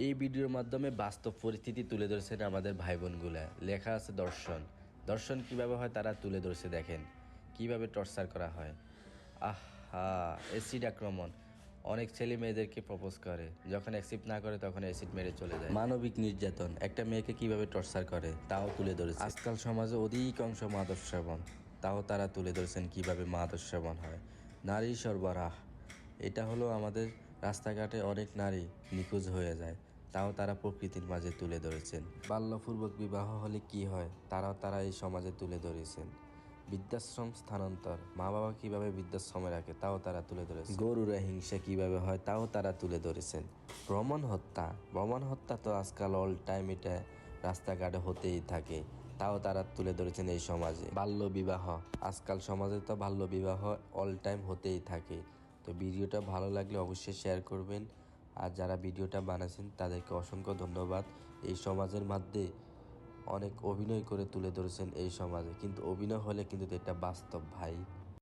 এই ভিডিওর মাধ্যমে বাস্তব পরিস্থিতি তুলে ধরছেন আমাদের ভাই বোনগুলা। লেখা আছে দর্শন, দর্শন কিভাবে হয় তারা তুলে ধরছে। দেখেন কিভাবে টর্চার করা হয়। আহা, অ্যাসিড আক্রমণ। অনেক ছেলে মেয়েদেরকে প্রপোজ করে, যখন অ্যাকসেপ্ট না করে তখন অ্যাসিড মেরে চলে যায়। মানবিক নির্যাতন, একটা মেয়েকে কিভাবে টর্চার করে তাও তুলে ধরেছে। আজকাল সমাজে অধিকাংশ মাদক সেবন, তাও তারা তুলে ধরেছেন কিভাবে মাদক সেবন হয়। নারী সরবরাহ, এটা হলো আমাদের রাস্তাঘাটে অনেক নারী নিখোঁজ হয়ে যায়, তাও তারা প্রকৃতির মাঝে তুলে ধরেছেন। বাল্যপূর্বক বিবাহ হলে কি হয় তারা এই সমাজে তুলে ধরেছেন। বৃদ্ধাশ্রম স্থানান্তর, মা বাবা কিভাবে বৃদ্ধাশ্রমে রাখে তাও তারা তুলে ধরেছেন। গরুরা হিংসা কিভাবে হয় তাও তারা তুলে ধরেছেন। ভ্রমণ হত্যা তো আজকাল অল টাইম এটা রাস্তাঘাটে হতেই থাকে, তাও তারা তুলে ধরেছেন এই সমাজে। বাল্য বিবাহ, আজকাল সমাজে তো বাল্য বিবাহ অল টাইম হতেই থাকে। তো ভিডিওটা ভালো লাগলে অবশ্যই শেয়ার করবেন। আর যারা ভিডিওটা বানাচ্ছেন তাদেরকে অসংখ্য ধন্যবাদ। এই সমাজের মধ্যে অনেক অভিনয় করে তুলে ধরেছেন এই সমাজে, কিন্তু অভিনয় হলে কিন্তু এটা বাস্তব ভাই।